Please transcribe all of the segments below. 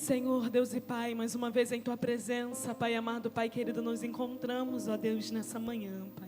Senhor, Deus e Pai, mais uma vez em Tua presença, Pai amado, Pai querido, nos encontramos, ó Deus, nessa manhã, Pai.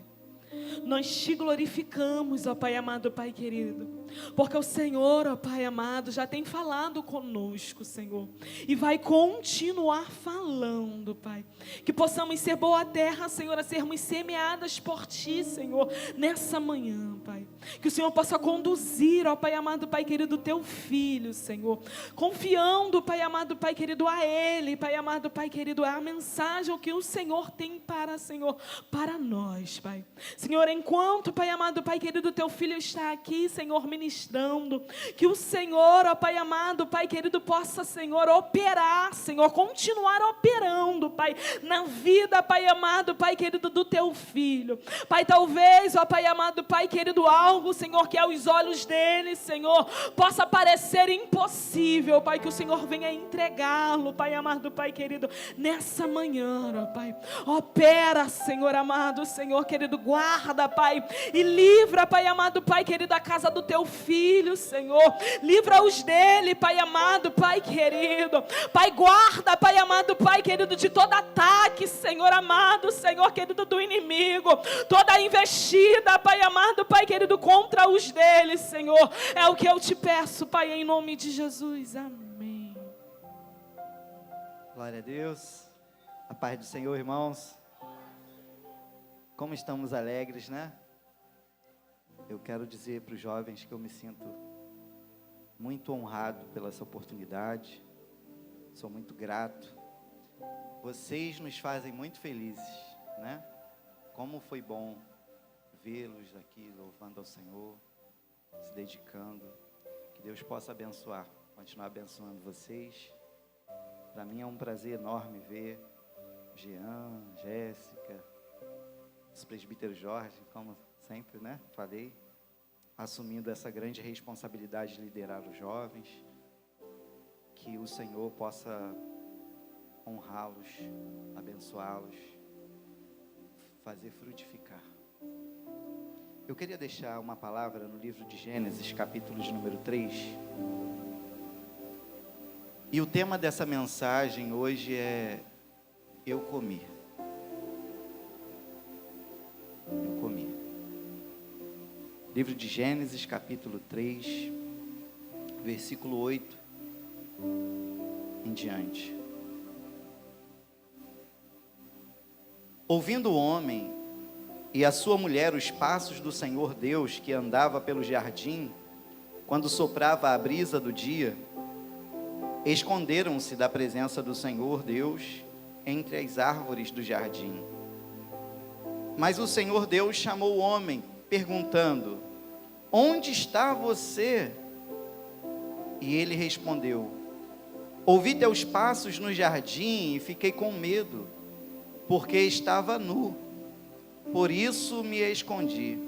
Nós Te glorificamos, ó Pai amado, Pai querido, porque o Senhor, ó Pai amado, já tem falado conosco, Senhor, e vai continuar falando, Pai. Que possamos ser boa terra, Senhor, a sermos semeadas por Ti, Senhor, nessa manhã, Pai. Que o Senhor possa conduzir, ó Pai amado, Pai querido, Teu Filho, Senhor, confiando, Pai amado, Pai querido, a Ele, Pai amado, Pai querido, a mensagem que o Senhor tem para, Senhor, para nós, Pai. Senhor, enquanto, Pai amado, Pai querido, Teu Filho está aqui, Senhor, ministrando, que o Senhor, ó Pai amado, Pai querido, possa, Senhor, operar, Senhor, continuar operando, Pai, na vida, Pai amado, Pai querido, do Teu Filho. Pai, talvez, ó Pai amado, Pai querido, algo, Senhor, que aos olhos dele, Senhor, possa parecer impossível, Pai, que o Senhor venha entregá-lo, Pai amado, Pai querido, nessa manhã, ó Pai. Opera, Senhor amado, Senhor querido, guarda, Pai, e livra, Pai amado, Pai querido, a casa do Teu Filho, Senhor. Livra-os dele, Pai amado, Pai querido. Pai, guarda, Pai amado, Pai querido, de todo ataque, Senhor amado, Senhor querido, do inimigo. Toda investida, Pai amado, Pai querido, contra os deles, Senhor. É o que eu Te peço, Pai, em nome de Jesus. Amém. Glória a Deus. A paz do Senhor, irmãos. Como estamos alegres, né? Eu quero dizer para os jovens que eu me sinto muito honrado pela essa oportunidade. Sou muito grato. Vocês nos fazem muito felizes, né? Como foi bom vê-los aqui louvando ao Senhor, se dedicando. Que Deus possa abençoar, continuar abençoando vocês. Para mim é um prazer enorme ver Jean, Jéssica, os presbíteros Jorge, como sempre, né? Falei, assumindo essa grande responsabilidade de liderar os jovens. Que o Senhor possa honrá-los, abençoá-los, fazer frutificar. Eu queria deixar uma palavra no livro de Gênesis, capítulo de número 3. E o tema dessa mensagem hoje é: eu comi. Eu comi. Livro de Gênesis, capítulo 3, versículo 8 em diante. Ouvindo o homem e a sua mulher os passos do Senhor Deus, que andava pelo jardim, quando soprava a brisa do dia, esconderam-se da presença do Senhor Deus entre as árvores do jardim. Mas o Senhor Deus chamou o homem, perguntando: onde está você? E ele respondeu: ouvi teus passos no jardim e fiquei com medo, porque estava nu, por isso me escondi.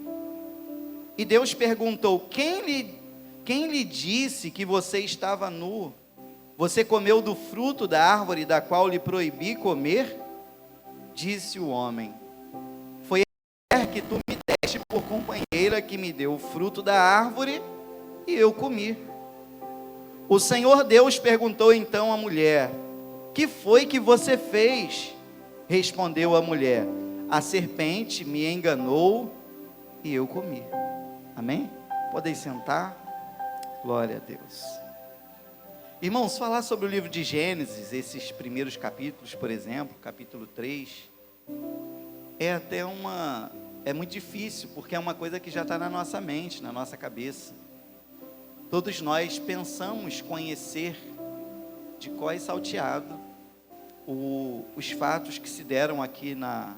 E Deus perguntou: quem lhe disse que você estava nu? Você comeu do fruto da árvore da qual lhe proibi comer? Disse o homem: foi a mulher que tu me deste por companheira que me deu o fruto da árvore e eu comi. O Senhor Deus perguntou então à mulher: que foi que você fez? Respondeu a mulher: a serpente me enganou e eu comi. Amém? Podem sentar. Glória a Deus. Irmãos, falar sobre o livro de Gênesis, esses primeiros capítulos, por exemplo, capítulo 3, é muito difícil, porque é uma coisa que já está na nossa mente, na nossa cabeça. Todos nós pensamos conhecer de có e salteado os fatos que se deram aqui na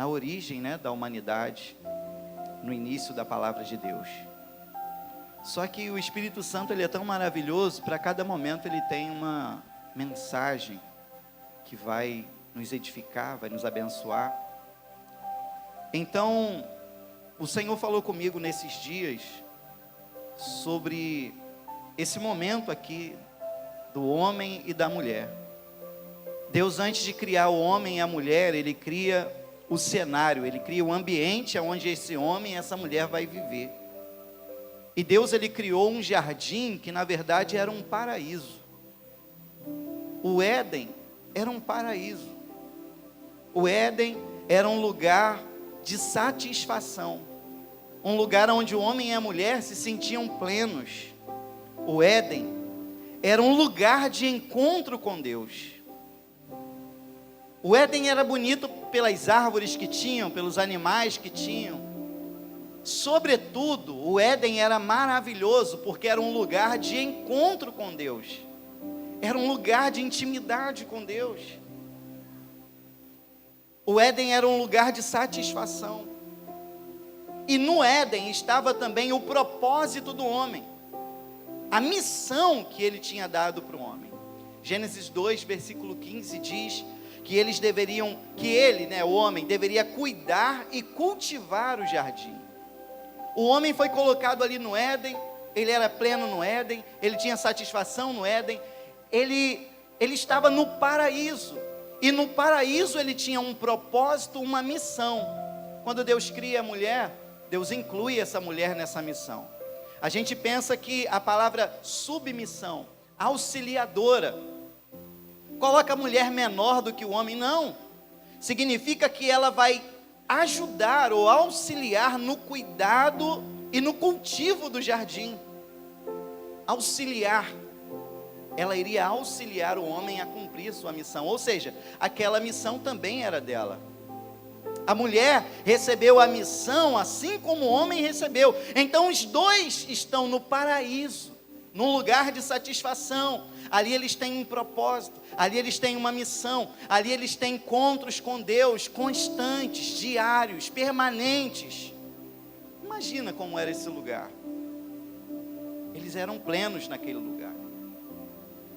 origem, né, da humanidade, no início da palavra de Deus. Só que o Espírito Santo, ele é tão maravilhoso, para cada momento ele tem uma mensagem que vai nos edificar, vai nos abençoar. Então, o Senhor falou comigo nesses dias sobre esse momento aqui do homem e da mulher. Deus, antes de criar o homem e a mulher, Ele cria o cenário, Ele cria o ambiente onde esse homem e essa mulher vai viver. E Deus, Ele criou um jardim que na verdade era um paraíso. o Éden era um paraíso. O Éden era um lugar de satisfação. Um lugar onde o homem e a mulher se sentiam plenos. O Éden era um lugar de encontro com Deus. O Éden era bonito pelas árvores que tinham, pelos animais que tinham. Sobretudo, o Éden era maravilhoso porque era um lugar de encontro com Deus. Era um lugar de intimidade com Deus. O Éden era um lugar de satisfação. E no Éden estava também o propósito do homem. A missão que ele tinha dado para o homem. Gênesis 2, versículo 15 diz que o homem, deveria cuidar e cultivar o jardim. O homem foi colocado ali no Éden, ele era pleno no Éden, ele tinha satisfação no Éden, ele estava no paraíso, e no paraíso ele tinha um propósito, uma missão. Quando Deus cria a mulher, Deus inclui essa mulher nessa missão. A gente pensa que a palavra submissão, auxiliadora, coloca a mulher menor do que o homem. Não, significa que ela vai ajudar ou auxiliar no cuidado e no cultivo do jardim. Auxiliar, ela iria auxiliar o homem a cumprir sua missão, ou seja, aquela missão também era dela. A mulher recebeu a missão assim como o homem recebeu. Então os dois estão no paraíso, num lugar de satisfação. Ali eles têm um propósito, ali eles têm uma missão, ali eles têm encontros com Deus constantes, diários, permanentes. Imagina como era esse lugar. Eles eram plenos naquele lugar.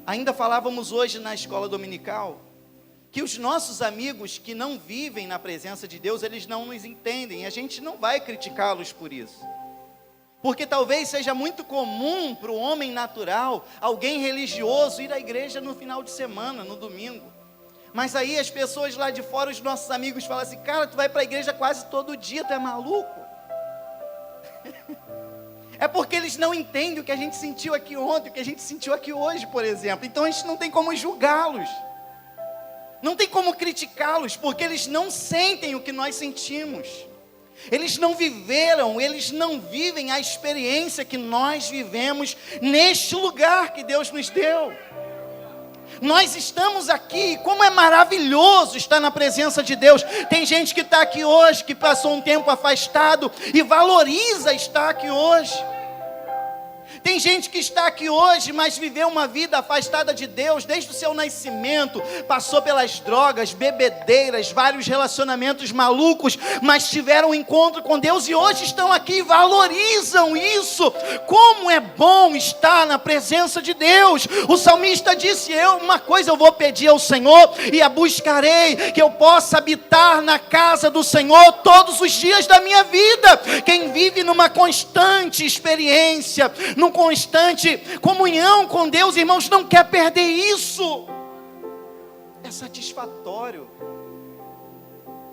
Ainda falávamos hoje na escola dominical que os nossos amigos que não vivem na presença de Deus, eles não nos entendem, a gente não vai criticá-los por isso. Porque talvez seja muito comum para o homem natural, alguém religioso, ir à igreja no final de semana, no domingo. Mas aí as pessoas lá de fora, os nossos amigos falam assim: cara, tu vai para a igreja quase todo dia, tu é maluco? É porque eles não entendem o que a gente sentiu aqui ontem, o que a gente sentiu aqui hoje, por exemplo. Então a gente não tem como julgá-los, não tem como criticá-los, porque eles não sentem o que nós sentimos. Eles não viveram, eles não vivem a experiência que nós vivemos neste lugar que Deus nos deu. Nós estamos aqui, como é maravilhoso estar na presença de Deus. Tem gente que está aqui hoje, que passou um tempo afastado e valoriza estar aqui hoje. Tem gente que está aqui hoje, mas viveu uma vida afastada de Deus desde o seu nascimento, passou pelas drogas, bebedeiras, vários relacionamentos malucos, mas tiveram um encontro com Deus e hoje estão aqui e valorizam isso. Como é bom estar na presença de Deus. O salmista disse: uma coisa eu vou pedir ao Senhor e a buscarei, que eu possa habitar na casa do Senhor todos os dias da minha vida. Quem vive numa constante experiência, num constante comunhão com Deus, irmãos, não quer perder isso. É satisfatório.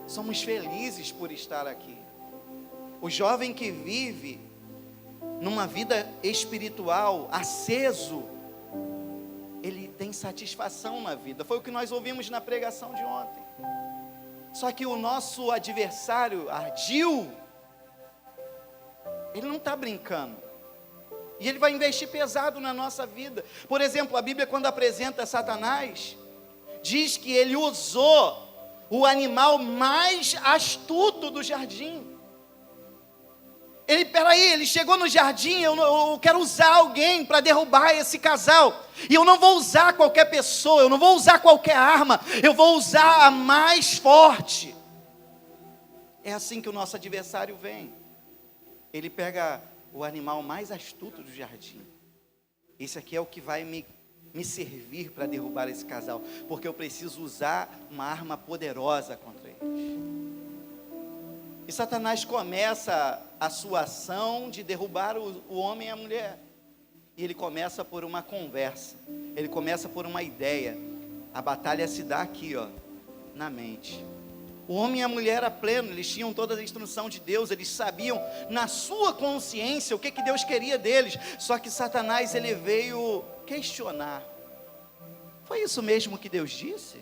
Somos felizes por estar aqui. O jovem que vive numa vida espiritual, aceso, ele tem satisfação na vida. Foi o que nós ouvimos na pregação de ontem. Só que o nosso adversário ardil, ele não está brincando. E ele vai investir pesado na nossa vida. Por exemplo, a Bíblia, quando apresenta Satanás, diz que ele usou o animal mais astuto do jardim. Ele chegou no jardim: eu quero usar alguém para derrubar esse casal. E eu não vou usar qualquer pessoa, eu não vou usar qualquer arma, eu vou usar a mais forte. É assim que o nosso adversário vem. Ele pega o animal mais astuto do jardim. Esse aqui é o que vai me servir para derrubar esse casal, porque eu preciso usar uma arma poderosa contra eles. E Satanás começa a sua ação de derrubar o homem e a mulher. E ele começa por uma conversa, ele começa por uma ideia. A batalha se dá aqui, na mente. O homem e a mulher eram plenos, eles tinham toda a instrução de Deus, eles sabiam na sua consciência o que Deus queria deles. Só que Satanás, ele veio questionar. Foi isso mesmo que Deus disse?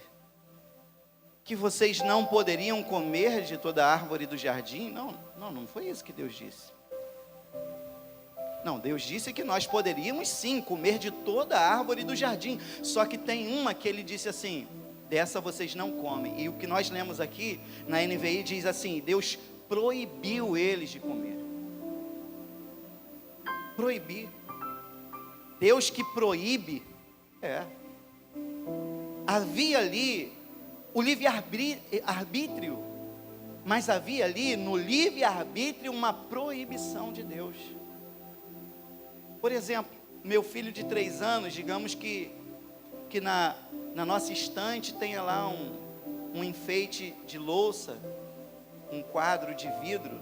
Que vocês não poderiam comer de toda a árvore do jardim? Não foi isso que Deus disse. Não, Deus disse que nós poderíamos sim comer de toda a árvore do jardim. Só que tem uma que ele disse assim: dessa vocês não comem. E o que nós lemos aqui na NVI diz assim: Deus proibiu eles de comer. Proibir. Deus que proíbe. Havia ali o livre-arbítrio, mas havia ali no livre-arbítrio uma proibição de Deus. Por exemplo, meu filho de 3 anos, digamos que na nossa estante tenha lá um enfeite de louça, um quadro de vidro,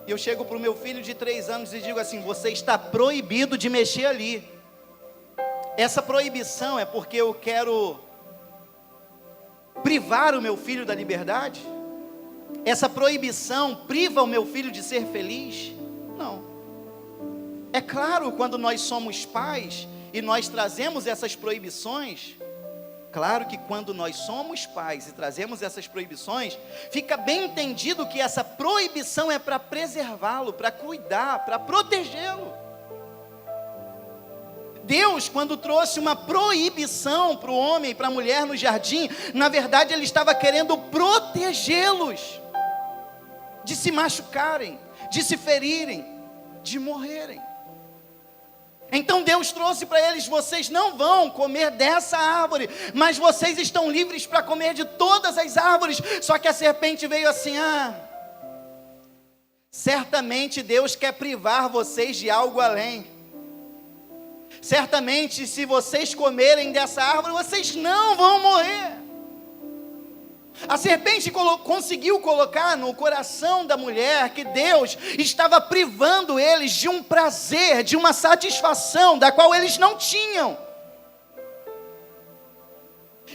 e eu chego para o meu filho de 3 anos e digo assim: você está proibido de mexer ali. Essa proibição é porque eu quero privar o meu filho da liberdade? Essa proibição priva o meu filho de ser feliz? Não. É claro, quando nós somos pais e nós trazemos essas proibições, claro que quando nós somos pais e trazemos essas proibições, fica bem entendido que essa proibição é para preservá-lo, para cuidar, para protegê-lo. Deus, quando trouxe uma proibição para o homem e para a mulher no jardim, na verdade Ele estava querendo protegê-los de se machucarem, de se ferirem, de morrerem. Então Deus trouxe para eles: vocês não vão comer dessa árvore, mas vocês estão livres para comer de todas as árvores. Só que a serpente veio assim: certamente Deus quer privar vocês de algo além. Certamente, se vocês comerem dessa árvore, vocês não vão morrer. A serpente conseguiu colocar no coração da mulher que Deus estava privando eles de um prazer, de uma satisfação da qual eles não tinham.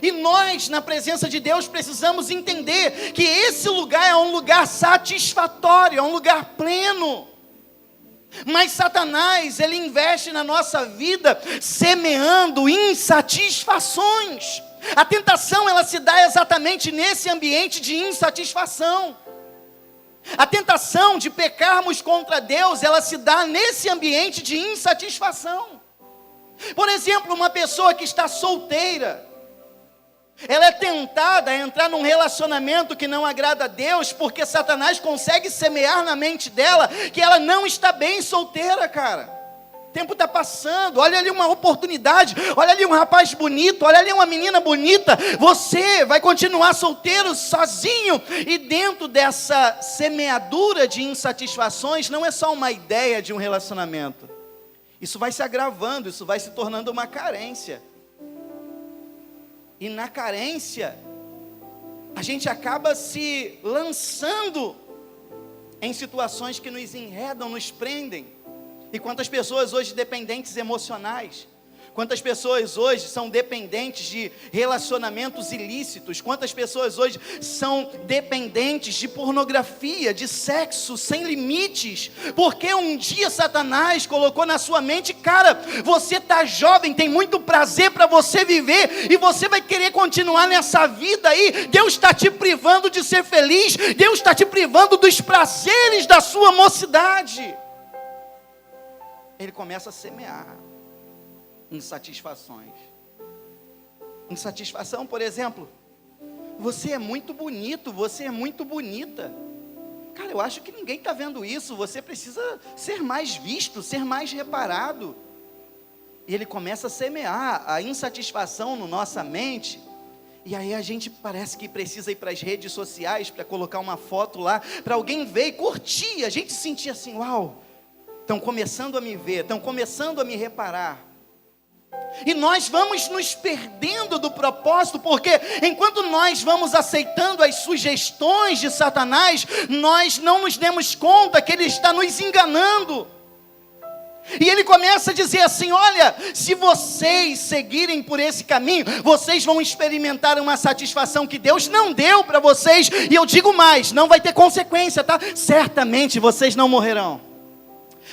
E nós, na presença de Deus, precisamos entender que esse lugar é um lugar satisfatório, é um lugar pleno. Mas Satanás, ele investe na nossa vida semeando insatisfações. A tentação, ela se dá exatamente nesse ambiente de insatisfação. A tentação de pecarmos contra Deus, ela se dá nesse ambiente de insatisfação. Por exemplo, uma pessoa que está solteira, ela é tentada a entrar num relacionamento que não agrada a Deus, porque Satanás consegue semear na mente dela que ela não está bem solteira, cara. O tempo está passando, olha ali uma oportunidade, olha ali um rapaz bonito, olha ali uma menina bonita. Você vai continuar solteiro, sozinho. E dentro dessa semeadura de insatisfações, não é só uma ideia de um relacionamento. Isso vai se agravando, isso vai se tornando uma carência. E na carência, a gente acaba se lançando em situações que nos enredam, nos prendem. E quantas pessoas hoje dependentes emocionais, quantas pessoas hoje são dependentes de relacionamentos ilícitos, quantas pessoas hoje são dependentes de pornografia, de sexo sem limites, porque um dia Satanás colocou na sua mente: cara, você está jovem, tem muito prazer para você viver, e você vai querer continuar nessa vida aí. Deus está te privando de ser feliz, Deus está te privando dos prazeres da sua mocidade. Ele começa a semear insatisfações. Insatisfação, por exemplo: você é muito bonito, você é muito bonita. Cara, eu acho que ninguém está vendo isso. Você precisa ser mais visto, ser mais reparado. E ele começa a semear a insatisfação na nossa mente. E aí a gente parece que precisa ir para as redes sociais para colocar uma foto lá, para alguém ver e curtir. A gente sentir assim: uau, estão começando a me ver, estão começando a me reparar. E nós vamos nos perdendo do propósito, porque enquanto nós vamos aceitando as sugestões de Satanás, nós não nos demos conta que ele está nos enganando. E ele começa a dizer assim: olha, se vocês seguirem por esse caminho, vocês vão experimentar uma satisfação que Deus não deu para vocês. E eu digo mais, não vai ter consequência, tá? Certamente vocês não morrerão.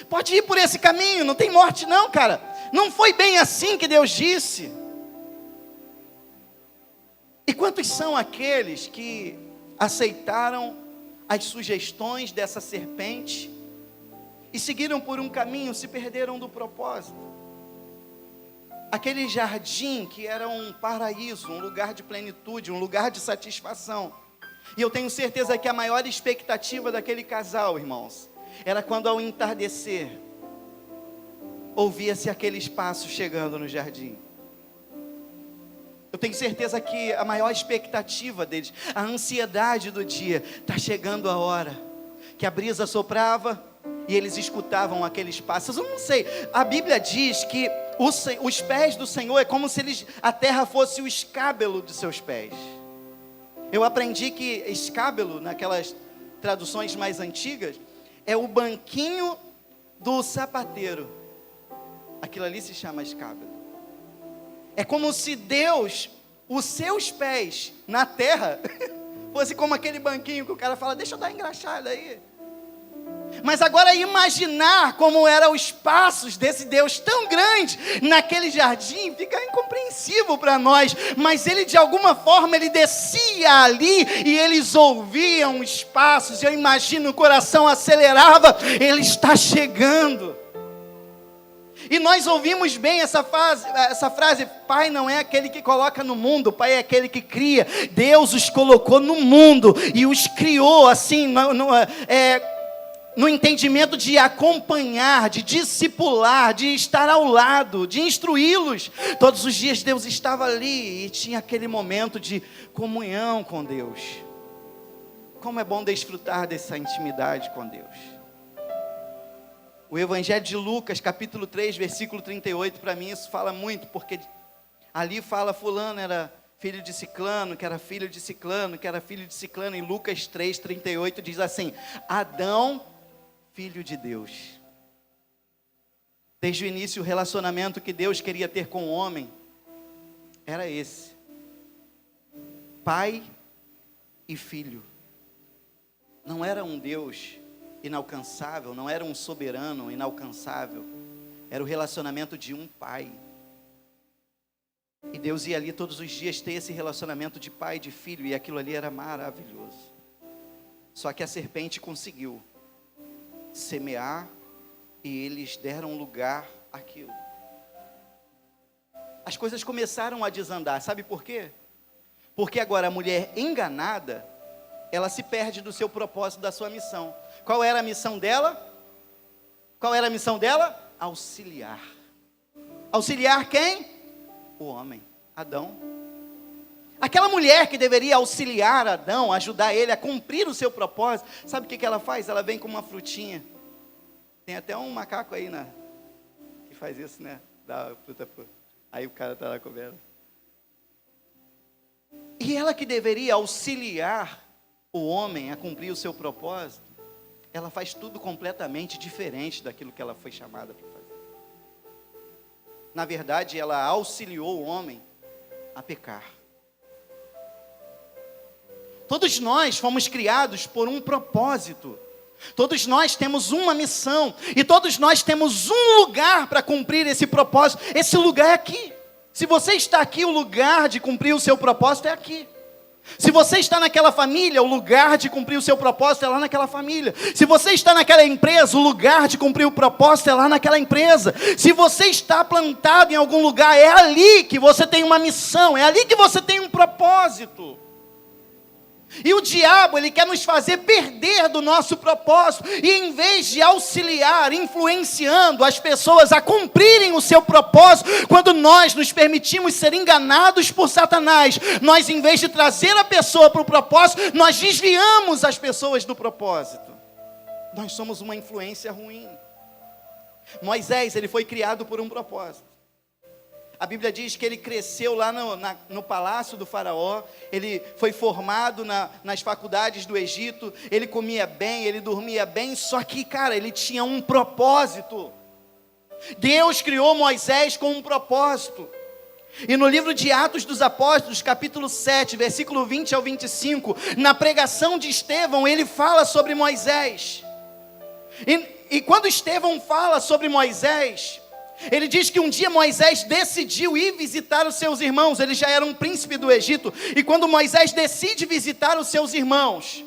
Pode ir por esse caminho, não tem morte não, cara. Não foi bem assim que Deus disse. quantos são aqueles que aceitaram as sugestões dessa serpente e seguiram por um caminho, se perderam do propósito? Aquele jardim que era um paraíso, um lugar de plenitude, um lugar de satisfação. E eu tenho certeza que a maior expectativa daquele casal, irmãos, era quando ao entardecer, ouvia-se aqueles passos chegando no jardim. Eu tenho certeza que a maior expectativa deles, a ansiedade do dia, está chegando a hora, que a brisa soprava e eles escutavam aqueles passos. Eu não sei, a Bíblia diz que os pés do Senhor é como se a terra fosse o escábelo de seus pés. Eu aprendi que escábelo, naquelas traduções mais antigas, é o banquinho do sapateiro. Aquilo ali se chama escábelo. É como se Deus, os seus pés na terra, fosse como aquele banquinho que o cara fala, deixa eu dar uma engraxada aí. Mas agora imaginar como eram os passos desse Deus tão grande naquele jardim, fica incompreensível para nós. Mas ele de alguma forma, ele descia ali e eles ouviam os passos. Eu imagino o coração acelerava, ele está chegando. E nós ouvimos bem essa frase, Pai não é aquele que coloca no mundo, Pai é aquele que cria. Deus os colocou no mundo e os criou assim, no entendimento de acompanhar, de discipular, de estar ao lado, de instruí-los. Todos os dias Deus estava ali e tinha aquele momento de comunhão com Deus. Como é bom desfrutar dessa intimidade com Deus. O Evangelho de Lucas, capítulo 3, versículo 38, para mim isso fala muito, porque ali fala fulano era filho de ciclano, que era filho de ciclano, que era filho de ciclano. Em Lucas 3, 38 diz assim, Adão, filho de Deus. Desde o início o relacionamento que Deus queria ter com o homem era esse. Pai e filho. Não era um Deus inalcançável, não era um soberano inalcançável, era o relacionamento de um pai. E Deus ia ali todos os dias ter esse relacionamento de pai e de filho, e aquilo ali era maravilhoso. Só que a serpente conseguiu semear, e eles deram lugar àquilo. As coisas começaram a desandar, sabe por quê? Porque agora a mulher enganada, ela se perde do seu propósito, da sua missão. Qual era a missão dela? Qual era a missão dela? Auxiliar. Auxiliar quem? O homem, Adão. Aquela mulher que deveria auxiliar Adão, ajudar ele a cumprir o seu propósito, sabe o que ela faz? Ela vem com uma frutinha. Tem até um macaco aí, né? Que faz isso, né? Dá fruta pro... Aí o cara está lá comendo. E ela que deveria auxiliar o homem a cumprir o seu propósito, ela faz tudo completamente diferente daquilo que ela foi chamada para fazer. Na verdade, ela auxiliou o homem a pecar. Todos nós fomos criados por um propósito. Todos nós temos uma missão. E todos nós temos um lugar para cumprir esse propósito. Esse lugar é aqui. Se você está aqui, o lugar de cumprir o seu propósito é aqui. Se você está naquela família, o lugar de cumprir o seu propósito é lá naquela família. Se você está naquela empresa, o lugar de cumprir o propósito é lá naquela empresa. Se você está plantado em algum lugar, é ali que você tem uma missão, é ali que você tem um propósito. E o diabo, ele quer nos fazer perder do nosso propósito. E em vez de auxiliar, influenciando as pessoas a cumprirem o seu propósito, quando nós nos permitimos ser enganados por Satanás, nós, em vez de trazer a pessoa para o propósito, nós desviamos as pessoas do propósito. Nós somos uma influência ruim. Moisés, ele foi criado por um propósito. A Bíblia diz que ele cresceu lá no palácio do faraó, ele foi formado nas faculdades do Egito, ele comia bem, ele dormia bem, só que, cara, ele tinha um propósito. Deus criou Moisés com um propósito. E no livro de Atos dos Apóstolos, capítulo 7, versículo 20 ao 25, na pregação de Estevão, ele fala sobre Moisés. E quando Estevão fala sobre Moisés, Ele diz que um dia Moisés decidiu ir visitar os seus irmãos. Ele já era um príncipe do Egito. E quando Moisés decide visitar os seus irmãos,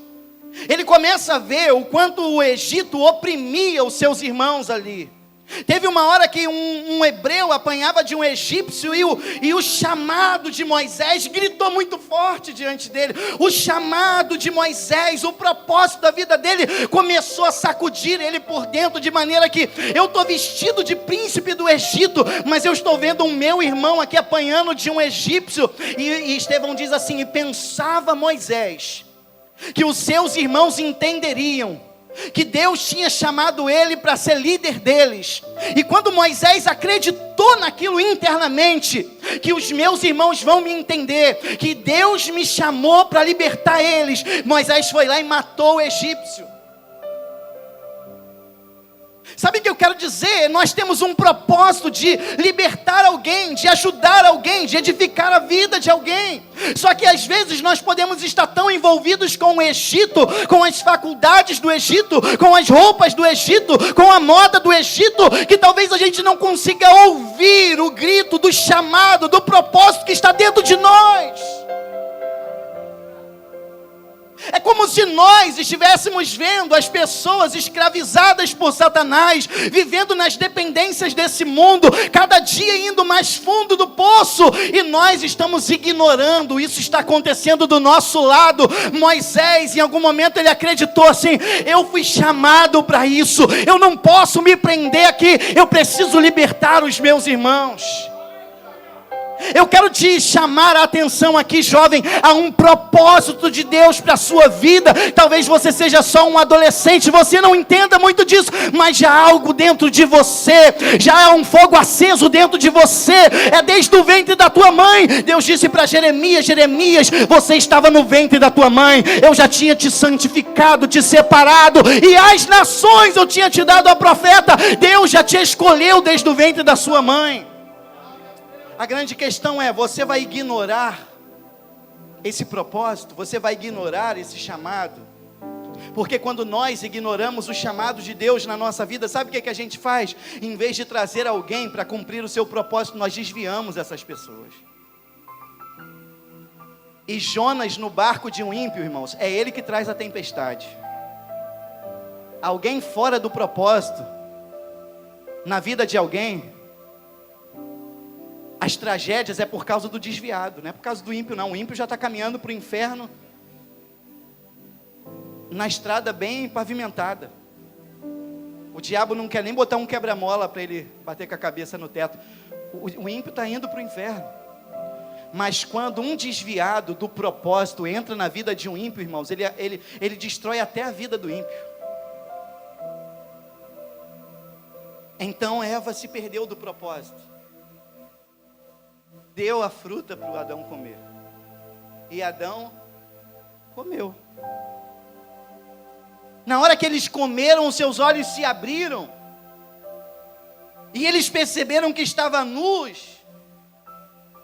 ele começa a ver o quanto o Egito oprimia os seus irmãos ali. Teve uma hora que um hebreu apanhava de um egípcio e o chamado de Moisés gritou muito forte diante dele. O chamado de Moisés, o propósito da vida dele começou a sacudir ele por dentro, de maneira que eu estou vestido de príncipe do Egito, mas eu estou vendo o meu irmão aqui apanhando de um egípcio. E Estevão diz assim: e pensava Moisés que os seus irmãos entenderiam que Deus tinha chamado ele para ser líder deles. E quando Moisés acreditou naquilo internamente, que os meus irmãos vão me entender, que Deus me chamou para libertar eles, Moisés foi lá e matou o egípcio. Sabe o que eu quero dizer? Nós temos um propósito de libertar alguém, de ajudar alguém, de edificar a vida de alguém. Só que às vezes nós podemos estar tão envolvidos com o Egito, com as faculdades do Egito, com as roupas do Egito, com a moda do Egito, que talvez a gente não consiga ouvir o grito do chamado, do propósito que está dentro de nós. É como se nós estivéssemos vendo as pessoas escravizadas por Satanás, vivendo nas dependências desse mundo, cada dia indo mais fundo do poço, e nós estamos ignorando. Isso está acontecendo do nosso lado. Moisés, em algum momento, ele acreditou assim: eu fui chamado para isso, eu não posso me prender aqui, eu preciso libertar os meus irmãos. Eu quero te chamar a atenção aqui, jovem, a um propósito de Deus para a sua vida. Talvez você seja só um adolescente, você não entenda muito disso, mas já há algo dentro de você, já há um fogo aceso dentro de você, é desde o ventre da tua mãe. Deus disse para Jeremias: Jeremias, você estava no ventre da tua mãe, eu já tinha te santificado, te separado, e às nações eu tinha te dado a profeta. Deus já te escolheu desde o ventre da sua mãe. A grande questão é: você vai ignorar esse propósito? Você vai ignorar esse chamado? Porque quando nós ignoramos o chamado de Deus na nossa vida, sabe o que a gente faz? Em vez de trazer alguém para cumprir o seu propósito, nós desviamos essas pessoas. E Jonas no barco de um ímpio, irmãos, é ele que traz a tempestade. Alguém fora do propósito na vida de alguém, as tragédias é por causa do desviado, não é por causa do ímpio não. O ímpio já está caminhando para o inferno na estrada bem pavimentada. O diabo não quer nem botar um quebra-mola para ele bater com a cabeça no teto. O ímpio está indo para o inferno. Mas quando um desviado do propósito entra na vida de um ímpio, irmãos, ele destrói até a vida do ímpio. Então Eva se perdeu do propósito. Deu a fruta para o Adão comer. E Adão comeu. Na hora que eles comeram, os seus olhos se abriram. E eles perceberam que estavam nus.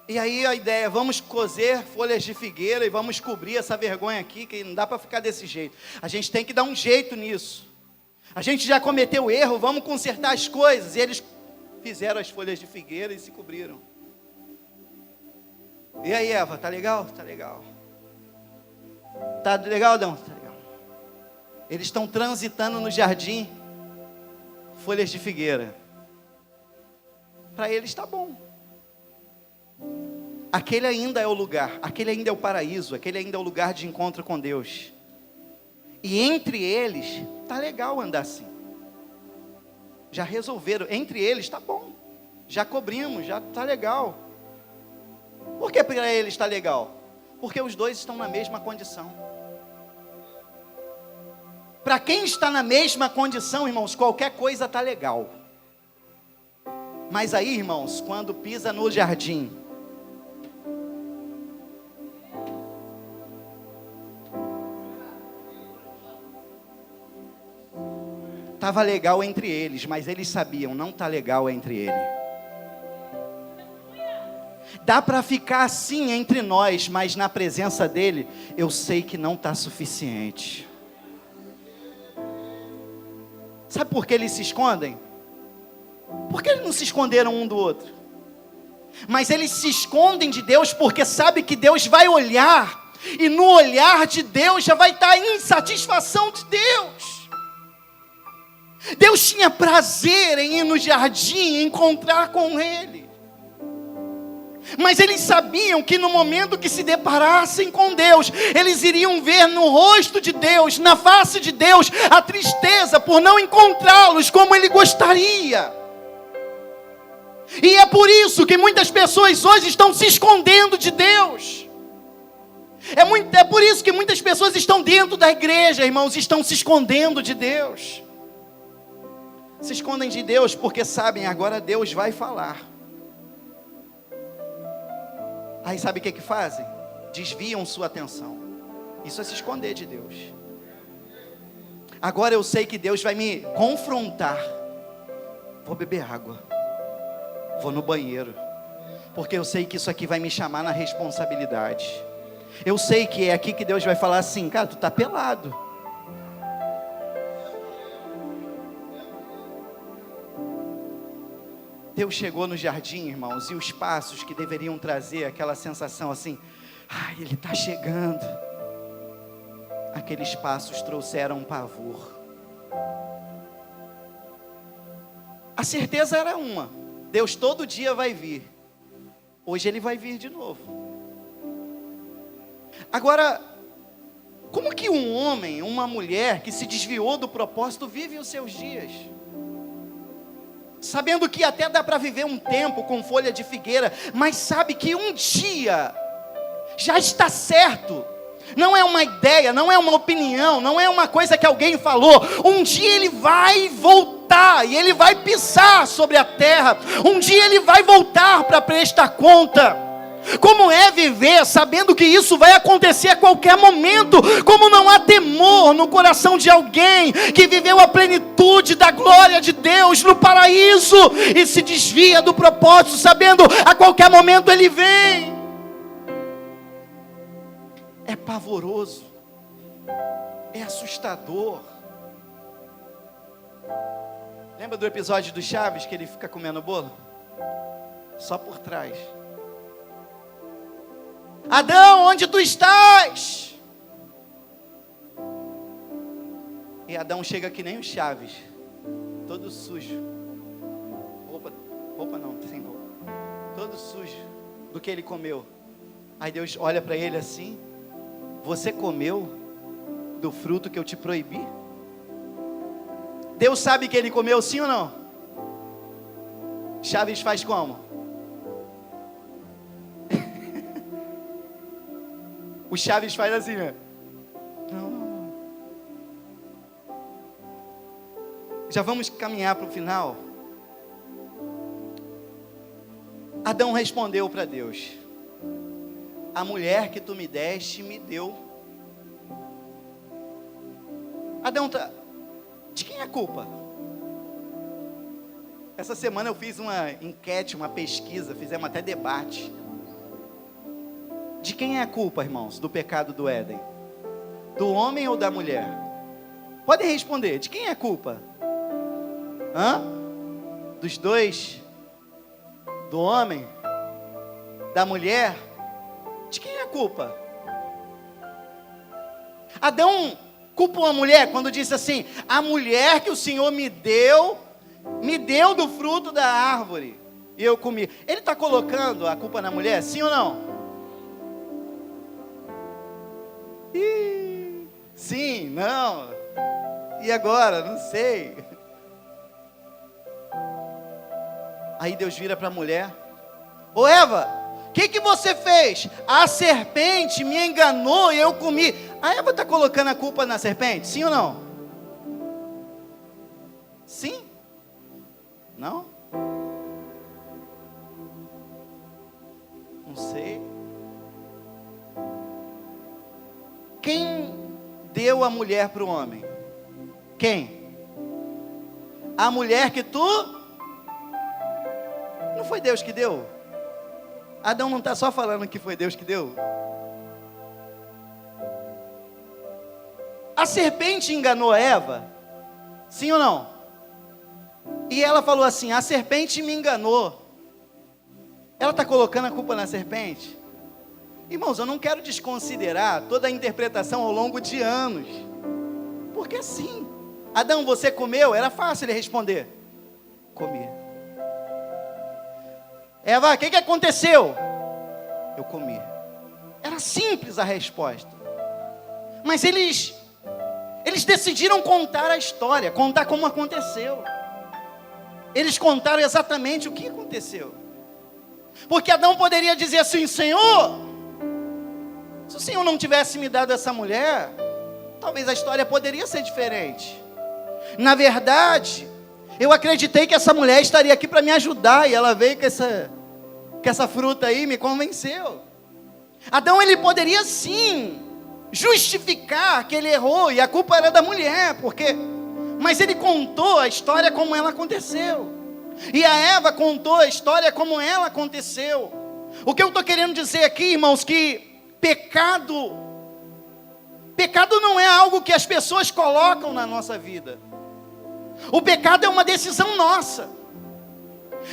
E aí a ideia: vamos cozer folhas de figueira e vamos cobrir essa vergonha aqui, que não dá para ficar desse jeito. A gente tem que dar um jeito nisso. A gente já cometeu erro, vamos consertar as coisas. E eles fizeram as folhas de figueira e se cobriram. E aí, Eva, tá legal? Tá legal. Tá legal, Adão? Tá legal. Eles estão transitando no jardim, folhas de figueira. Para eles está bom. Aquele ainda é o lugar, aquele ainda é o paraíso, aquele ainda é o lugar de encontro com Deus. E entre eles, tá legal andar assim. Já resolveram, entre eles tá bom. Já cobrimos, já tá legal. Por que para eles está legal? Porque os dois estão na mesma condição. Para quem está na mesma condição, irmãos, qualquer coisa está legal. Mas aí, irmãos, quando pisa no jardim, estava legal entre eles, mas eles sabiam, não está legal entre eles. Dá para ficar assim entre nós, mas na presença dele, eu sei que não está suficiente. Sabe por que eles se escondem? Por que eles não se esconderam um do outro? Mas eles se escondem de Deus porque sabem que Deus vai olhar, e no olhar de Deus já vai estar a insatisfação de Deus. Deus tinha prazer em ir no jardim e encontrar com Ele. Mas eles sabiam que no momento que se deparassem com Deus, eles iriam ver no rosto de Deus, na face de Deus, a tristeza por não encontrá-los como Ele gostaria. E é por isso que muitas pessoas hoje estão se escondendo de Deus. É por isso que muitas pessoas estão dentro da igreja, irmãos, estão se escondendo de Deus. Se escondem de Deus porque sabem, agora Deus vai falar. Aí sabe o que fazem? Desviam sua atenção. Isso é se esconder de Deus. Agora eu sei que Deus vai me confrontar. Vou beber água. Vou no banheiro. Porque eu sei que isso aqui vai me chamar na responsabilidade. Eu sei que é aqui que Deus vai falar assim: cara, tu tá pelado. Deus chegou no jardim, irmãos, e os passos que deveriam trazer aquela sensação assim: ai, Ele está chegando. Aqueles passos trouxeram um pavor. A certeza era uma: Deus todo dia vai vir. Hoje Ele vai vir de novo. Agora, como que um homem, uma mulher que se desviou do propósito vive os seus dias? Sabendo que até dá para viver um tempo com folha de figueira, mas sabe que um dia já está certo. Não é uma ideia, não é uma opinião, não é uma coisa que alguém falou. Um dia ele vai voltar e ele vai pisar sobre a terra. Um dia ele vai voltar para prestar conta. Como é viver sabendo que isso vai acontecer a qualquer momento? Como não há temor no coração de alguém que viveu a plenitude da glória de Deus no paraíso e se desvia do propósito, sabendo a qualquer momento Ele vem? É pavoroso, é assustador. Lembra do episódio do Chaves, que ele fica comendo bolo? Só por trás. Adão, onde tu estás? E Adão chega que nem o Chaves, todo sujo. Roupa não, sem roupa. Todo sujo do que ele comeu. Aí Deus olha para ele assim: você comeu do fruto que eu te proibi? Deus sabe que ele comeu, sim ou não? Chaves faz como? O Chaves faz assim, né? Não. Já vamos caminhar para o final. Adão respondeu para Deus: a mulher que tu me deste me deu. Adão, de quem é a culpa? Essa semana eu fiz uma enquete, uma pesquisa, fizemos até debate. De quem é a culpa, irmãos, do pecado do Éden? Do homem ou da mulher? Podem responder, de quem é a culpa? Dos dois? Do homem? Da mulher? De quem é a culpa? Adão culpou a mulher quando disse assim: a mulher que o Senhor me deu do fruto da árvore e eu comi. Ele está colocando a culpa na mulher, sim ou não? Sim, não. E agora? Não sei. Aí Deus vira para a mulher: ô Eva, o que você fez? A serpente me enganou e eu comi. A Eva está colocando a culpa na serpente, sim ou não? Sim? Não? Não sei. Quem deu a mulher para o homem? Quem? A mulher que tu... Não foi Deus que deu? Adão não está só falando que foi Deus que deu? A serpente enganou a Eva? Sim ou não? E ela falou assim: a serpente me enganou. Ela está colocando a culpa na serpente? Irmãos, eu não quero desconsiderar toda a interpretação ao longo de anos. Porque assim, Adão, você comeu? Era fácil ele responder: comi. Eva, o que aconteceu? Eu comi. Era simples a resposta. Mas eles decidiram contar a história, contar como aconteceu. Eles contaram exatamente o que aconteceu. Porque Adão poderia dizer assim: Senhor, se o Senhor não tivesse me dado essa mulher, talvez a história poderia ser diferente. Na verdade, eu acreditei que essa mulher estaria aqui para me ajudar, e ela veio com essa fruta aí, me convenceu. Adão, ele poderia sim justificar que ele errou e a culpa era da mulher, mas ele contou a história como ela aconteceu. E a Eva contou a história como ela aconteceu. O que eu estou querendo dizer aqui, irmãos, que pecado não é algo que as pessoas colocam na nossa vida. O pecado é uma decisão nossa.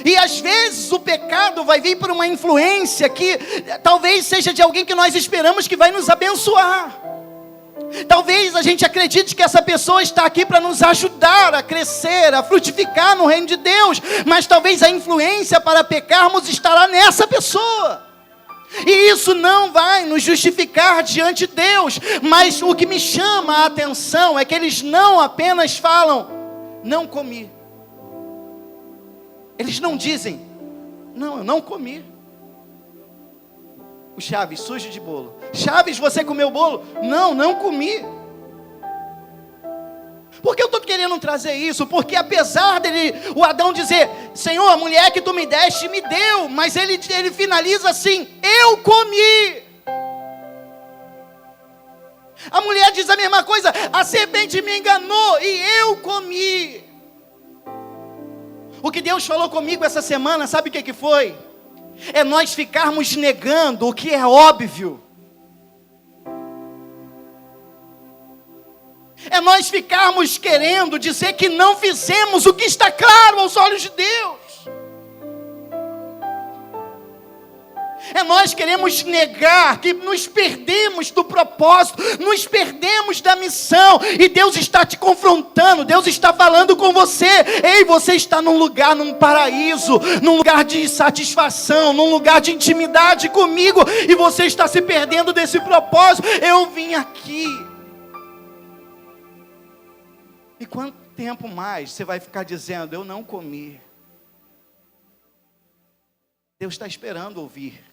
E às vezes o pecado vai vir por uma influência que talvez seja de alguém que nós esperamos que vai nos abençoar. Talvez a gente acredite que essa pessoa está aqui para nos ajudar a crescer, a frutificar no reino de Deus. Mas talvez a influência para pecarmos estará nessa pessoa. E isso não vai nos justificar diante de Deus. Mas o que me chama a atenção é que eles não apenas falam: não comi. Eles não dizem: não, eu não comi. O Chaves, sujo de bolo: Chaves, você comeu bolo? Não, não comi. Por que eu estou querendo trazer isso? Porque apesar o Adão dizer: Senhor, a mulher que tu me deste, me deu. Mas ele finaliza assim: eu comi. A mulher diz a mesma coisa: a serpente me enganou e eu comi. O que Deus falou comigo essa semana, sabe o que foi? É nós ficarmos negando o que é óbvio. É nós ficarmos querendo dizer que não fizemos o que está claro aos olhos de Deus. É nós queremos negar que nos perdemos do propósito, nos perdemos da missão, e Deus está te confrontando, Deus está falando com você: ei, você está num lugar, num paraíso, num lugar de satisfação, num lugar de intimidade comigo, e você está se perdendo desse propósito. Eu vim aqui. E quanto tempo mais você vai ficar dizendo: eu não comi? Deus está esperando ouvir.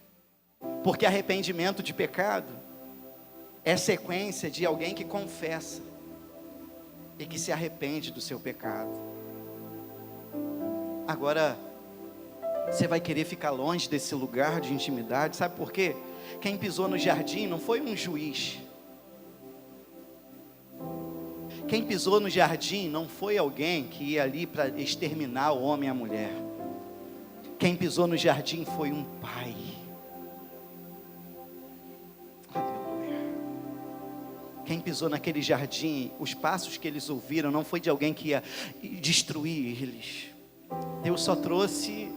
Porque arrependimento de pecado é sequência de alguém que confessa e que se arrepende do seu pecado. Agora, você vai querer ficar longe desse lugar de intimidade, sabe por quê? Quem pisou no jardim não foi um juiz. Quem pisou no jardim não foi alguém que ia ali para exterminar o homem e a mulher. Quem pisou no jardim foi um pai. Quem pisou naquele jardim, os passos que eles ouviram não foi de alguém que ia destruir eles. Deus só trouxe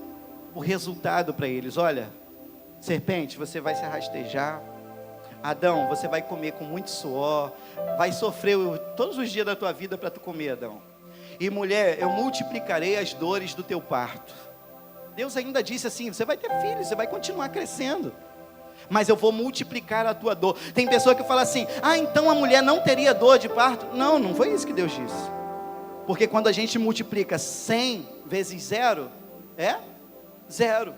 o resultado para eles. Olha, serpente, você vai se rastejar. Adão, você vai comer com muito suor. Vai sofrer todos os dias da tua vida para tu comer, Adão. E mulher, eu multiplicarei as dores do teu parto. Deus ainda disse assim: você vai ter filhos, você vai continuar crescendo, mas eu vou multiplicar a tua dor. Tem pessoa que fala assim: ah, então a mulher não teria dor de parto? Não, não foi isso que Deus disse. Porque quando a gente multiplica 100 vezes 0, é 0.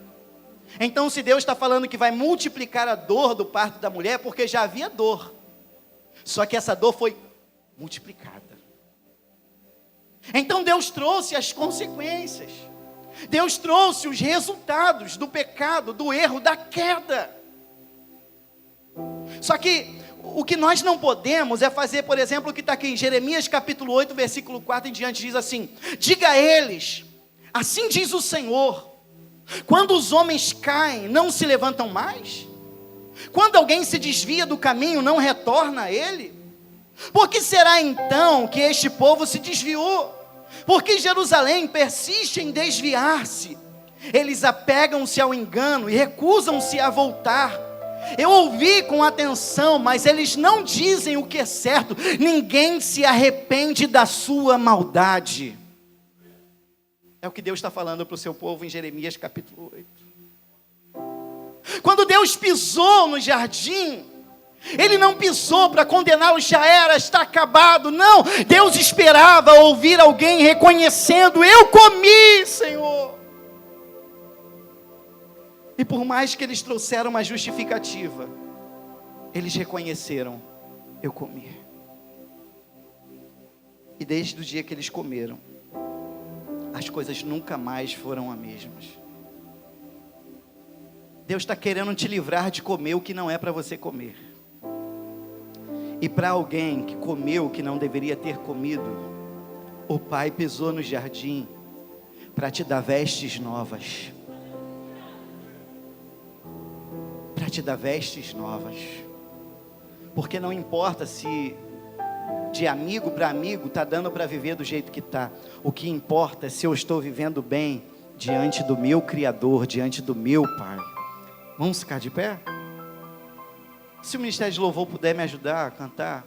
Então se Deus está falando que vai multiplicar a dor do parto da mulher, porque já havia dor, só que essa dor foi multiplicada. Então Deus trouxe as consequências, Deus trouxe os resultados do pecado, do erro, da queda. Só que o que nós não podemos é fazer, por exemplo, o que está aqui em Jeremias capítulo 8, versículo 4 em diante, diz assim: diga a eles, assim diz o Senhor, quando os homens caem, não se levantam mais? Quando alguém se desvia do caminho, não retorna a ele? Por que será então que este povo se desviou? Porque Jerusalém persiste em desviar-se. Eles apegam-se ao engano e recusam-se a voltar. Eu ouvi com atenção, mas eles não dizem o que é certo. Ninguém se arrepende da sua maldade. É o que Deus está falando para o seu povo em Jeremias capítulo 8. Quando Deus pisou no jardim, Ele não pisou para condená-los, já era, está acabado. Não, Deus esperava ouvir alguém reconhecendo: eu comi, Senhor. E por mais que eles trouxeram uma justificativa, eles reconheceram: eu comi. E desde o dia que eles comeram, as coisas nunca mais foram as mesmas. Deus está querendo te livrar de comer o que não é para você comer. E para alguém que comeu o que não deveria ter comido, o Pai pisou no jardim para te dar vestes novas. Para te dar vestes novas. Porque não importa se de amigo para amigo está dando para viver do jeito que está. O que importa é se eu estou vivendo bem diante do meu Criador, diante do meu Pai. Vamos ficar de pé? Se o Ministério de Louvor puder me ajudar a cantar.